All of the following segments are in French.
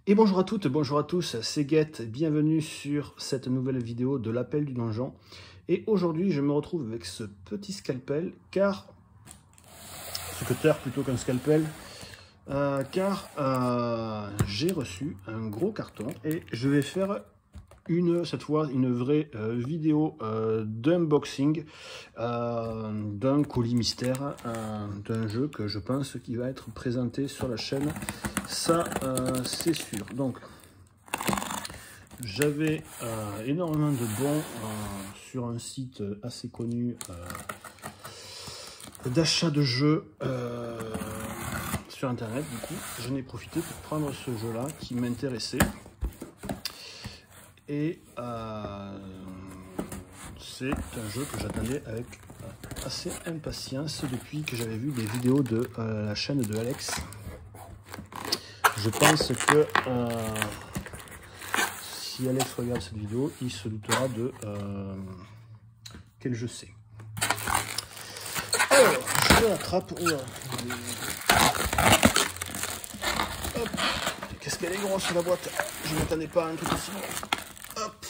Et bonjour à toutes, bonjour à tous, c'est Guette, bienvenue sur cette nouvelle vidéo de l'appel du donjon. Et aujourd'hui je me retrouve avec ce petit scalpel, ce cutter plutôt qu'un scalpel, car j'ai reçu un gros carton et je vais faire cette fois une vraie vidéo d'unboxing d'un colis mystère, d'un jeu que je pense qui va être présenté sur la chaîne, ça c'est sûr. Donc j'avais énormément de bons sur un site assez connu d'achat de jeux sur internet. Du coup j'en ai profité pour prendre ce jeu là qui m'intéressait. Et c'est un jeu que j'attendais avec assez impatience depuis que j'avais vu des vidéos de la chaîne de Alex. Je pense que si Alex regarde cette vidéo, il se doutera de quel jeu c'est. Alors, je l'attrape. Qu'est-ce qu'elle est grosse la boîte. Je ne m'attendais pas à un truc aussi gros. Hop.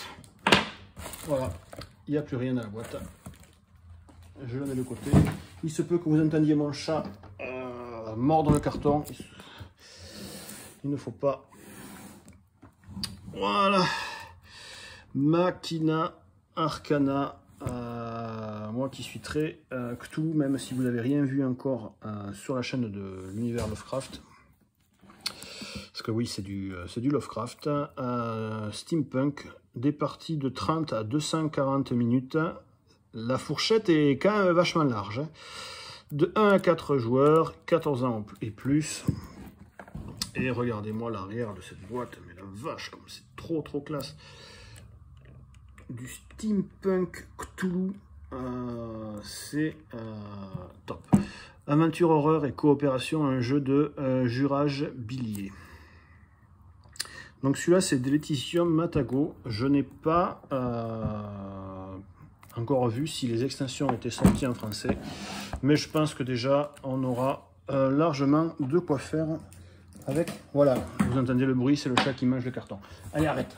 Voilà, il n'y a plus rien dans la boîte. Je la mets de côté. Il se peut que vous entendiez mon chat mordre le carton. Il ne faut pas. Voilà. Machina Arcana. Moi qui suis très Cthulhu, même si vous n'avez rien vu encore sur la chaîne de l'univers Lovecraft. Parce que oui, c'est du Lovecraft. Steampunk, des parties de 30 à 240 minutes. La fourchette est quand même vachement large. De 1 à 4 joueurs, 14 ans et plus. Et regardez-moi l'arrière de cette boîte. Mais la vache, comme c'est trop classe. Du Steampunk Cthulhu. C'est top. Aventure horreur et coopération, un jeu de jurage bilier. Donc celui-là c'est de Laetitia Matago. Je n'ai pas encore vu si les extensions étaient sorties en français, mais je pense que déjà on aura largement de quoi faire avec. Voilà, vous entendez le bruit, c'est le chat qui mange le carton. Allez, arrête.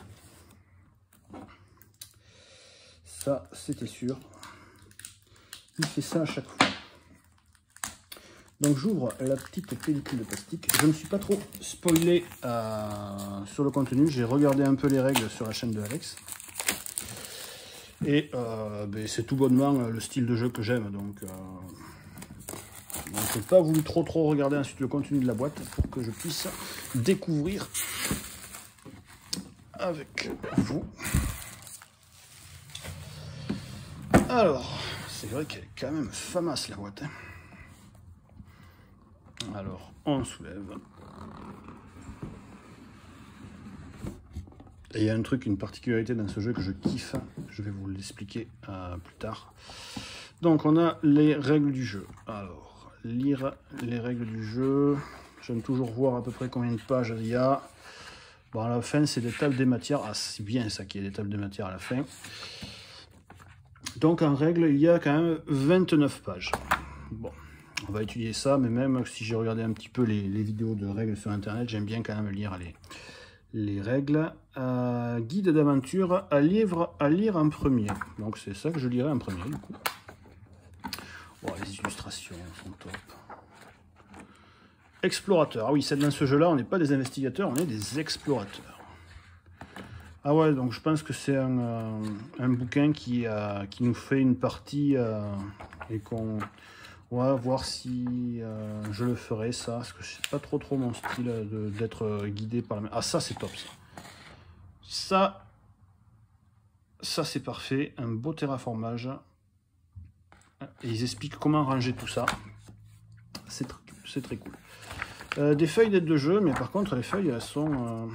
Ça c'était sûr. Il fait ça à chaque fois. Donc j'ouvre la petite pellicule de plastique. Je ne me suis pas trop spoilé sur le contenu. J'ai regardé un peu les règles sur la chaîne de Alex. Et c'est tout bonnement le style de jeu que j'aime. Donc je n'ai pas voulu trop regarder ensuite le contenu de la boîte pour que je puisse découvrir avec vous. Alors, c'est vrai qu'elle est quand même famasse la boîte. Alors, on soulève. Et il y a un truc, une particularité dans ce jeu que je kiffe. Je vais vous l'expliquer plus tard. Donc, on a les règles du jeu. Alors, lire les règles du jeu. J'aime toujours voir à peu près combien de pages il y a. Bon, à la fin, c'est des tables des matières. Ah, c'est bien ça qu'il y ait des tables des matières à la fin. Donc, en règle, il y a quand même 29 pages. Bon. On va étudier ça, mais même si j'ai regardé un petit peu les vidéos de règles sur internet, j'aime bien quand même lire les règles. Guide d'aventure à lire en premier. Donc c'est ça que je lirai en premier du coup. Oh, les illustrations sont top. Explorateur. Ah oui, dans ce jeu-là, on n'est pas des investigateurs, on est des explorateurs. Ah ouais, donc je pense que c'est un bouquin qui nous fait une partie et qu'on... On va voir si je le ferai ça, parce que c'est pas trop mon style d'être guidé par la... Ah ça c'est top ça. Ça c'est parfait, un beau terraformage. Et ils expliquent comment ranger tout ça. C'est très cool. Des feuilles d'aide de jeu, mais par contre les feuilles elles sont...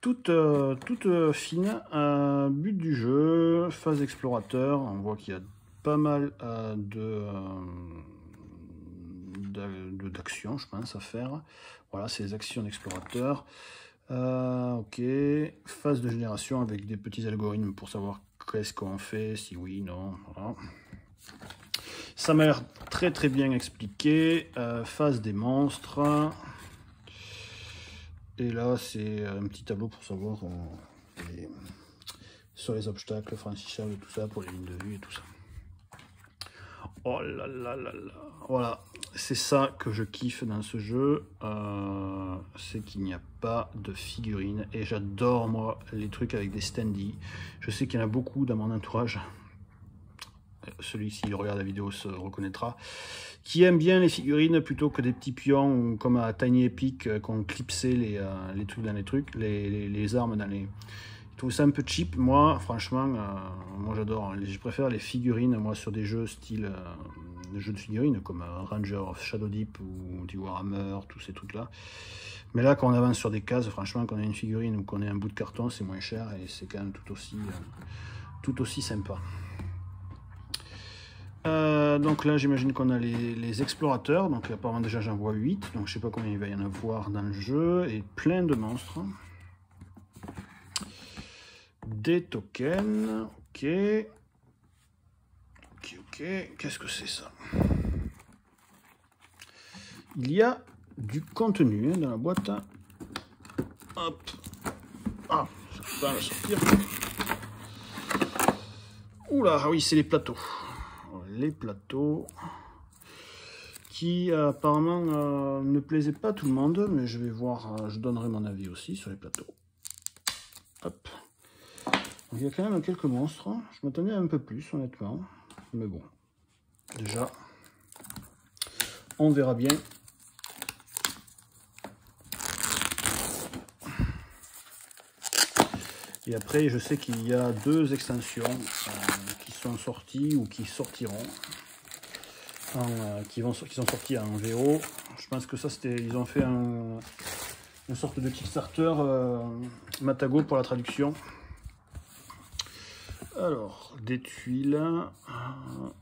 Toute fine. But du jeu, phase explorateur. On voit qu'il y a pas mal d'actions, je pense, à faire. Voilà, c'est les actions d'explorateur. Ok. Phase de génération avec des petits algorithmes pour savoir qu'est-ce qu'on fait, si oui, non. Voilà. Ça m'a l'air très bien expliqué. Phase des monstres. Et là, c'est un petit tableau pour savoir sur les obstacles franchissables, tout ça, pour les lignes de vue et tout ça. Oh là là là là. Voilà, c'est ça que je kiffe dans ce jeu. C'est qu'il n'y a pas de figurines. Et j'adore, moi, les trucs avec des standees. Je sais qu'il y en a beaucoup dans mon entourage. Celui qui regarde la vidéo se reconnaîtra, qui aime bien les figurines plutôt que des petits pions comme à Tiny Epic qu'on clipsait les trucs dans les trucs, les armes dans les... Je trouve ça un peu cheap. Moi, franchement, moi j'adore. Je préfère les figurines, moi, sur des jeux style jeux de figurines comme Ranger of Shadow Deep ou du Warhammer, tous ces trucs-là. Mais là, quand on avance sur des cases, franchement, qu'on a une figurine ou qu'on a un bout de carton, c'est moins cher et c'est quand même tout aussi sympa. Donc là j'imagine qu'on a les explorateurs, donc apparemment déjà j'en vois 8, donc je sais pas combien il va y en avoir dans le jeu, et plein de monstres. Des tokens, ok. Qu'est-ce que c'est ça? Il y a du contenu dans la boîte. Hop. Ah, ça va sortir. Oula, ah oui, c'est les plateaux. Les plateaux qui apparemment ne plaisaient pas à tout le monde, mais je vais voir, je donnerai mon avis aussi sur les plateaux. Hop. Donc, il y a quand même quelques monstres. Je m'attendais à un peu plus, honnêtement, mais bon, déjà, on verra bien. Et après, je sais qu'il y a 2 extensions qui sont sorties ou qui sortiront, qui sont sorties en VO. Je pense que ça, c'était, ils ont fait une sorte de Kickstarter Matago pour la traduction. Alors, des tuiles.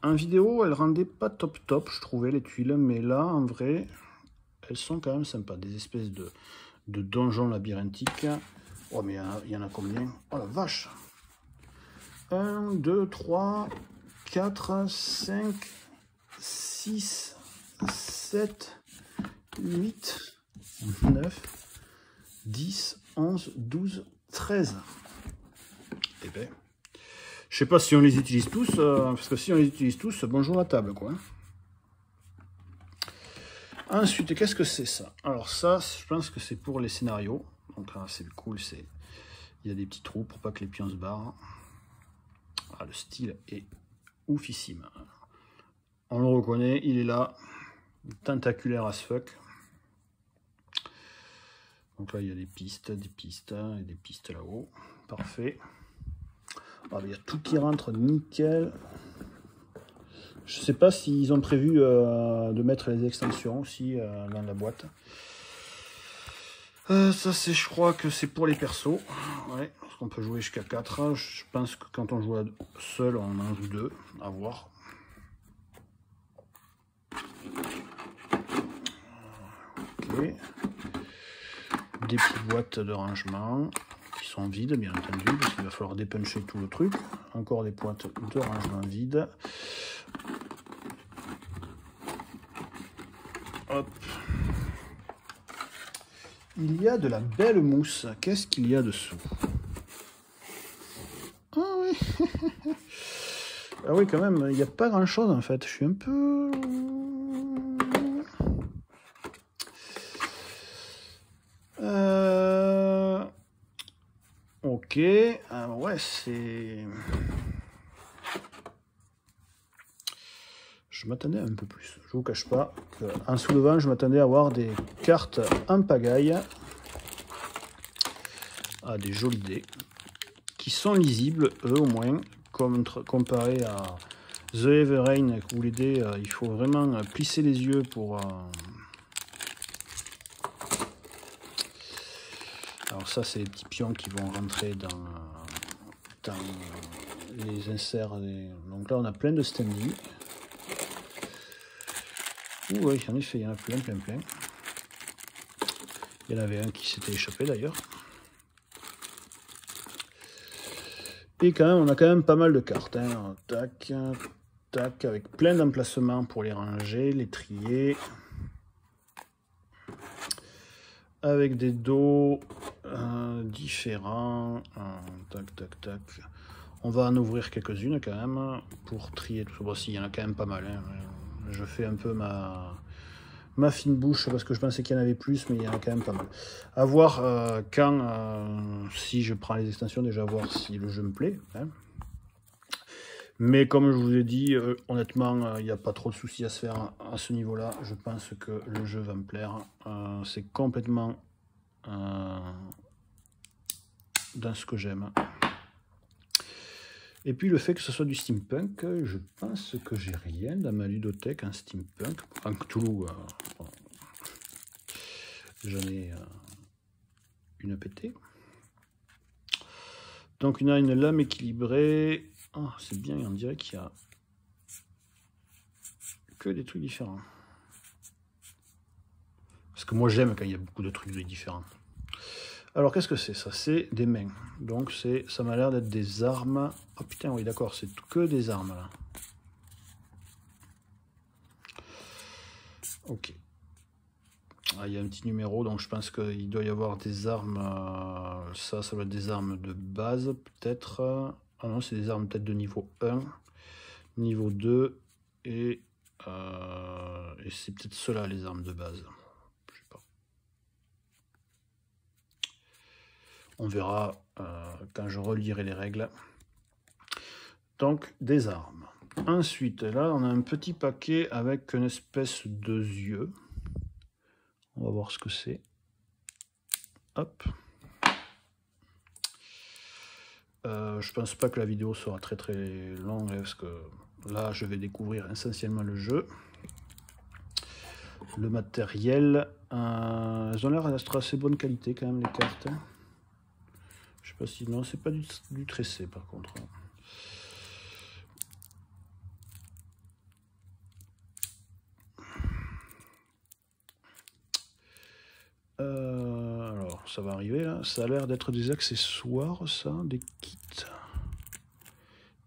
En vidéo, elles rendaient pas top, je trouvais, les tuiles, mais là, en vrai, elles sont quand même sympas. Des espèces de donjons labyrinthiques. Oh, mais il y en a combien? Oh la vache! 1, 2, 3, 4, 5, 6, 7, 8, 9, 10, 11, 12, 13. Eh ben, je sais pas si on les utilise tous, parce que si on les utilise tous, bonjour à table, quoi. Ensuite, qu'est-ce que c'est ça? Alors ça, je pense que c'est pour les scénarios. Donc là, c'est cool, il y a des petits trous pour pas que les pions se barrent. Ah, le style est oufissime. On le reconnaît, il est là, tentaculaire as fuck. Donc là, il y a des pistes et des pistes là-haut. Parfait. Ah, il y a tout qui rentre nickel. Je sais pas s'ils ont prévu de mettre les extensions aussi dans la boîte. Ça, c'est, je crois que c'est pour les persos. Ouais, parce qu'on peut jouer jusqu'à 4. Je pense que quand on joue seul, on en joue 2. À voir. Ok. Des petites boîtes de rangement qui sont vides, bien entendu, parce qu'il va falloir dépuncher tout le truc. Encore des boîtes de rangement vides. Hop. Il y a de la belle mousse. Qu'est-ce qu'il y a dessous? Ah oui. Ah oui, quand même, il n'y a pas grand-chose en fait. Je suis un peu... Ok. Ouais, c'est... Je m'attendais un peu plus. Je vous cache pas qu'en soulevant, je m'attendais à avoir des cartes en pagaille. Ah, des jolis dés. Qui sont lisibles, eux au moins, comparé à The Everrain, où les dés, il faut vraiment plisser les yeux pour... Alors ça, c'est les petits pions qui vont rentrer dans les inserts. Donc là, on a plein de standees. Oui, en effet, il y en a plein. Il y en avait un qui s'était échappé d'ailleurs. Et quand même, on a quand même pas mal de cartes. Hein. Tac, tac, avec plein d'emplacements pour les ranger, les trier. Avec des dos différents. Tac, tac, tac. On va en ouvrir quelques-unes quand même pour trier tout ça. Bon, si, il y en a quand même pas mal. Hein. Je fais un peu ma fine bouche parce que je pensais qu'il y en avait plus, mais il y en a quand même pas mal. À voir si je prends les extensions, déjà voir si le jeu me plaît. Hein. Mais comme je vous ai dit, honnêtement, il n'y a pas trop de soucis à se faire à ce niveau-là. Je pense que le jeu va me plaire. C'est complètement dans ce que j'aime. Et puis le fait que ce soit du steampunk, je pense que j'ai rien dans ma ludothèque en steampunk. En Cthulhu, j'en ai une pétée. Donc on a une lame équilibrée. Oh, c'est bien, on dirait qu'il y a que des trucs différents. Parce que moi j'aime quand il y a beaucoup de trucs différents. Alors qu'est-ce que c'est ça? C'est des mains. Donc ça m'a l'air d'être des armes. Oh putain, oui d'accord, c'est que des armes là. Ok. Ah, il y a un petit numéro, donc je pense qu'il doit y avoir des armes. Ça doit être des armes de base peut-être. Ah non, c'est des armes peut-être de niveau 1, niveau 2 et c'est peut-être cela les armes de base. Je sais pas. On verra quand je relirai les règles. Donc des armes. Ensuite, là on a un petit paquet avec une espèce de yeux. On va voir ce que c'est. Hop. Je pense pas que la vidéo sera très très longue parce que là je vais découvrir essentiellement le jeu. Le matériel, elles ont l'air d'être assez bonne qualité quand même les cartes. Je sais pas si non, c'est pas du tressé par contre. Alors ça va arriver là, ça a l'air d'être des accessoires ça, des kits.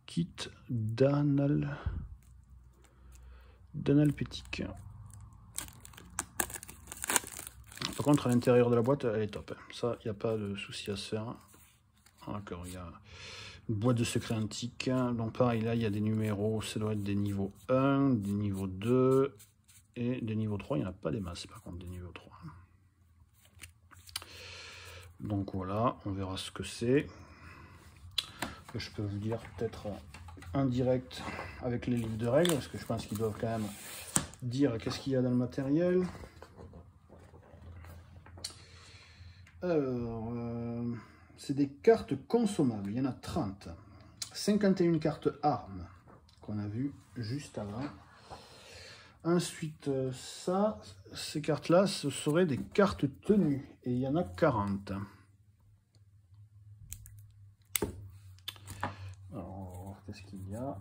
Kit d'analpétique. Par contre, à l'intérieur de la boîte, elle est top. Ça, il n'y a pas de souci à se faire. D'accord, il y a une boîte de secret antique. Donc pareil, là, il y a des numéros. Ça doit être des niveaux 1, des niveaux 2 et des niveaux 3. Il n'y en a pas des masses, par contre, des niveaux 3. Donc voilà, on verra ce que c'est. Je peux vous dire peut-être en direct avec les livres de règles, parce que je pense qu'ils doivent quand même dire qu'est-ce qu'il y a dans le matériel. Alors, c'est des cartes consommables, il y en a 30. 51 cartes armes qu'on a vu juste avant. Ensuite, ça, ces cartes-là, ce seraient des cartes tenues, et il y en a 40. Alors, qu'est-ce qu'il y a?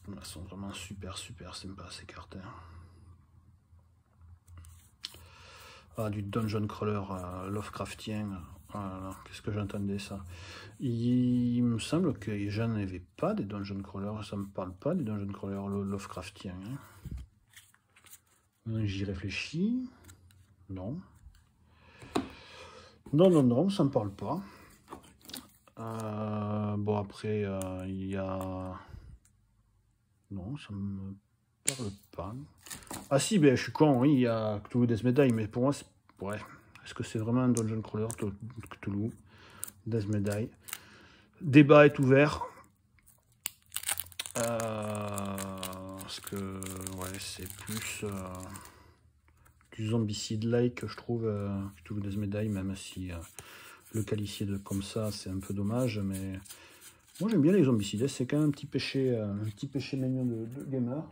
Elles sont vraiment super sympas ces cartes. Ah, du dungeon crawler Lovecraftien. Voilà, qu'est-ce que j'entendais ça. Il me semble que je n'avais pas des dungeon crawlers, ça me parle pas des dungeon crawlers Lovecraftien. J'y réfléchis. Non. Non, ça me parle pas. Bon après il y a. Non, ça me parle pas. Ah si, ben je suis con, oui, il y a Cthulhu Death Medaille, mais pour moi, c'est... Ouais. Est-ce que c'est vraiment un dungeon crawler, Cthulhu Death Medaille? Débat est ouvert. Parce que, ouais, c'est plus du zombicide-like, je trouve, Cthulhu Death Medaille, même si le qualifier de comme ça, c'est un peu dommage, mais... Moi j'aime bien les zombicides, c'est quand même un petit péché mignon de gamer.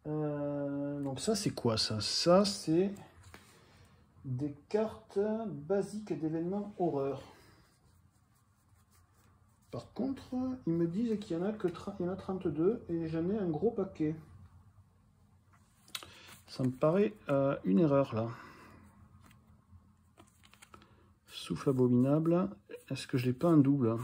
Donc ça c'est quoi ça? Ça c'est des cartes basiques d'événements horreur. Par contre, ils me disent qu'il y en a que il y en a 32 et j'en ai un gros paquet. Ça me paraît une erreur là. Souffle abominable. Est-ce que je n'ai pas un double?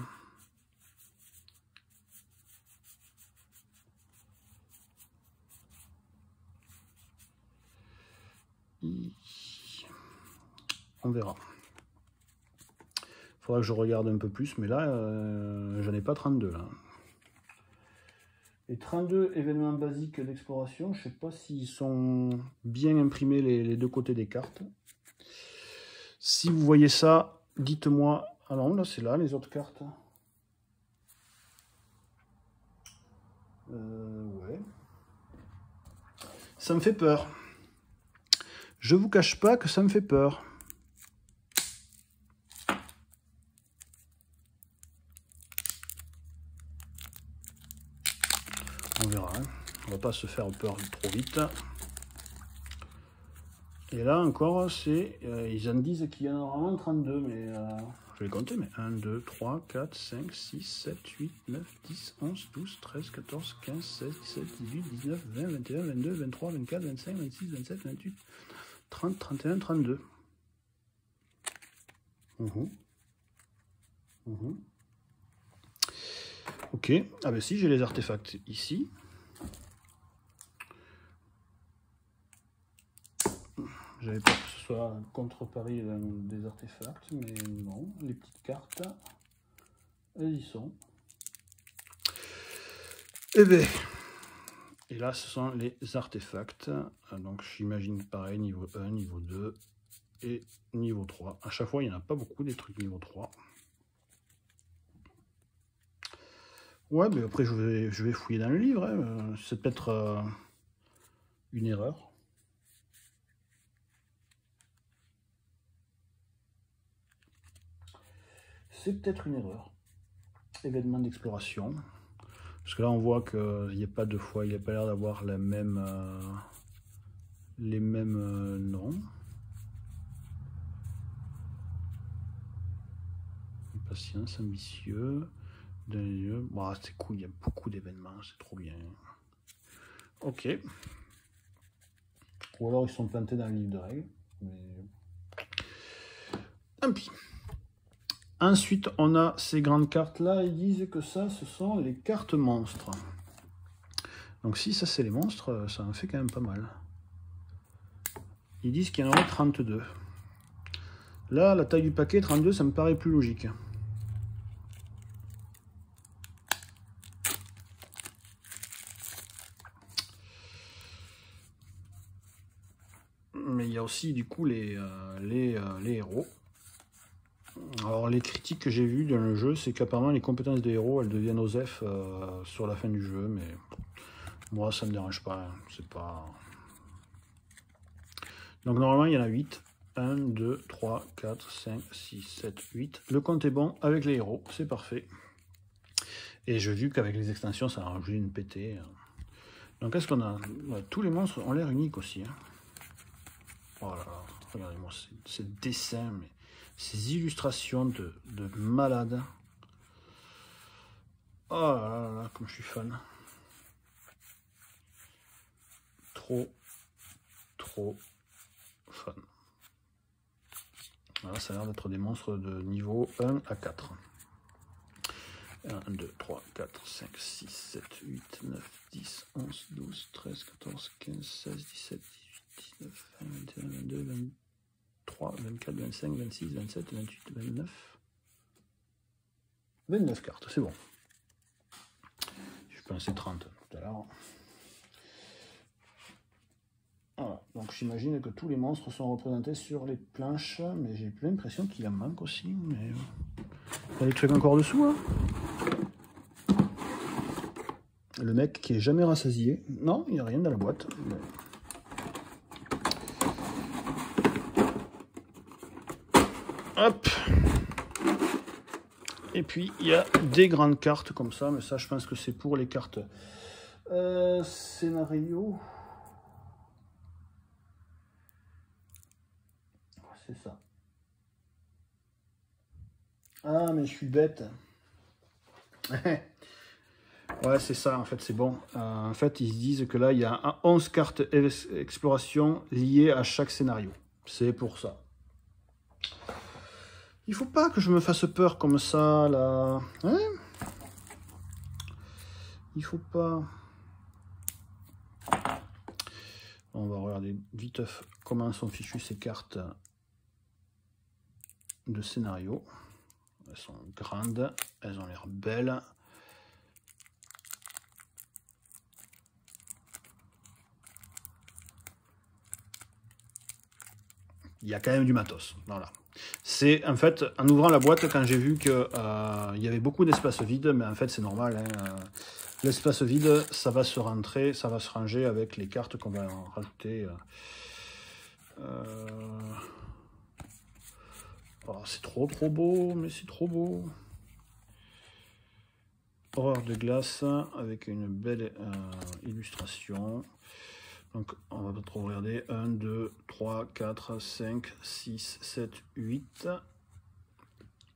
On verra. Faudra que je regarde un peu plus, mais là, j'en ai pas 32 là. Les 32 événements basiques d'exploration, je sais pas s'ils sont bien imprimés les deux côtés des cartes. Si vous voyez ça, dites-moi. Alors là, c'est là les autres cartes. Ouais. Ça me fait peur. Je vous cache pas que ça me fait peur. On verra. Hein. On va pas se faire peur trop vite. Et là encore, c'est ils en disent qu'il y en aura vraiment 32, mais je vais les compter, mais 1, 2, 3, 4, 5, 6, 7, 8, 9, 10, 11, 12, 13, 14, 15, 16, 17, 18, 19, 20, 21, 22, 23, 24, 25, 26, 27, 28, 30, 31, 32. Ok, ah ben si, j'ai les artefacts ici. J'avais peur que ce soit contre-pari des artefacts, mais non, les petites cartes, elles y sont. Et bien, et là ce sont les artefacts, donc j'imagine pareil, niveau 1, niveau 2 et niveau 3. À chaque fois, il n'y en a pas beaucoup des trucs niveau 3. Ouais, mais après je vais fouiller dans le livre, hein. C'est peut-être une erreur. C'est peut-être une erreur. Événement d'exploration. Parce que là, on voit qu'il n'y a pas deux fois, il n'y a pas l'air d'avoir les mêmes noms. Patience, ambitieux. Bon, c'est cool, il y a beaucoup d'événements, c'est trop bien. Ok. Ou alors ils sont plantés dans le livre de règles. Mais... tant pis. Ensuite, on a ces grandes cartes-là. Ils disent que ça, ce sont les cartes monstres. Donc si ça, c'est les monstres, ça en fait quand même pas mal. Ils disent qu'il y en aurait 32. Là, la taille du paquet, 32, ça me paraît plus logique. Mais il y a aussi, du coup, les héros. Alors les critiques que j'ai vues dans le jeu, c'est qu'apparemment les compétences des héros, elles deviennent OSEF sur la fin du jeu, mais moi ça me dérange pas, hein. C'est pas... Donc normalement il y en a 8. 1, 2, 3, 4, 5, 6, 7, 8. Le compte est bon avec les héros, c'est parfait. Et j'ai vu qu'avec les extensions, ça a rajouté une pétée. Donc qu'est-ce qu'on a? Tous les monstres ont l'air uniques aussi. Hein. Oh là là, regardez-moi ces dessins, mais ces illustrations de malades. Oh là là, comme je suis fan. Trop fun. Voilà, ça a l'air d'être des monstres de niveau 1 à 4. 1, 2, 3, 4, 5, 6, 7, 8, 9, 10, 11, 12, 13, 14, 15, 16, 17, 18, 19, 20, 21, 22, 23, 24, 25, 26, 27, 28, 29. 29 cartes, c'est bon. Je pensais 30 tout à l'heure. Voilà, donc j'imagine que tous les monstres sont représentés sur les planches, mais j'ai l'impression qu'il en manque aussi. Mais il y a des trucs encore dessous. Hein. Le mec qui est jamais rassasié. Non, il n'y a rien dans la boîte. Mais... hop. Et puis il y a des grandes cartes comme ça, mais ça je pense que c'est pour les cartes scénario. C'est ça. Ah, mais je suis bête. Ouais, c'est ça, en fait, c'est bon. En fait, ils disent que là, il y a 11 cartes exploration liées à chaque scénario. C'est pour ça. Il faut pas que je me fasse peur comme ça, là. Hein? Il faut pas... On va regarder vite comment sont fichues ces cartes de scénario. Elles sont grandes, elles ont l'air belles. Il y a quand même du matos. Voilà. C'est en fait, en ouvrant la boîte, quand j'ai vu qu'il y avait beaucoup d'espace vide, mais en fait c'est normal, hein, l'espace vide, ça va se rentrer, ça va se ranger avec les cartes qu'on va rajouter. Oh, c'est trop beau, mais c'est trop beau. Horreur de glace avec une belle illustration. Donc on va pas trop regarder. 1, 2, 3, 4, 5, 6, 7, 8.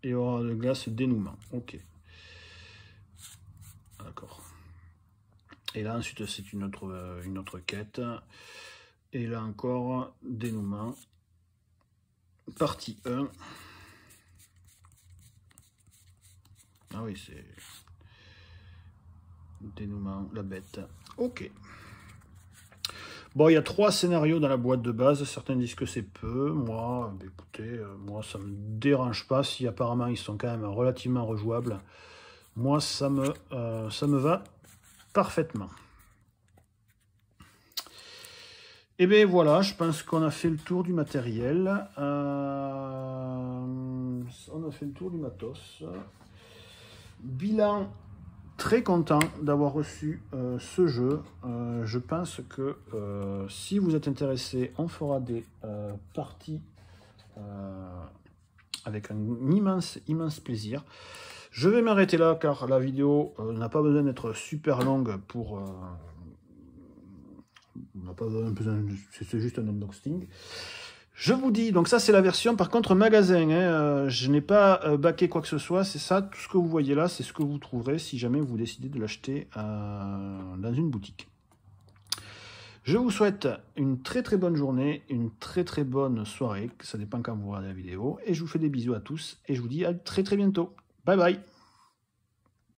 Et horreur de glace dénouement. Ok. D'accord. Et là ensuite c'est une autre quête. Et là encore dénouement. Partie 1. Ah oui, c'est dénouement, la bête. Ok. Bon, il y a 3 scénarios dans la boîte de base. Certains disent que c'est peu. Moi, écoutez, moi, ça me dérange pas. Si apparemment, ils sont quand même relativement rejouables. Moi, ça me va parfaitement. Et bien voilà, je pense qu'on a fait le tour du matériel. On a fait le tour du matos. Bilan, très content d'avoir reçu ce jeu. Je pense que si vous êtes intéressé, on fera des parties avec un immense plaisir. Je vais m'arrêter là car la vidéo n'a pas besoin d'être super longue pour... on n'a pas besoin, c'est juste un unboxing. Je vous dis, donc ça c'est la version par contre magasin, hein, je n'ai pas baqué quoi que ce soit, c'est ça, tout ce que vous voyez là, c'est ce que vous trouverez si jamais vous décidez de l'acheter dans une boutique. Je vous souhaite une très bonne journée, une très bonne soirée, ça dépend quand vous regardez la vidéo, et je vous fais des bisous à tous, et je vous dis à très bientôt. Bye bye.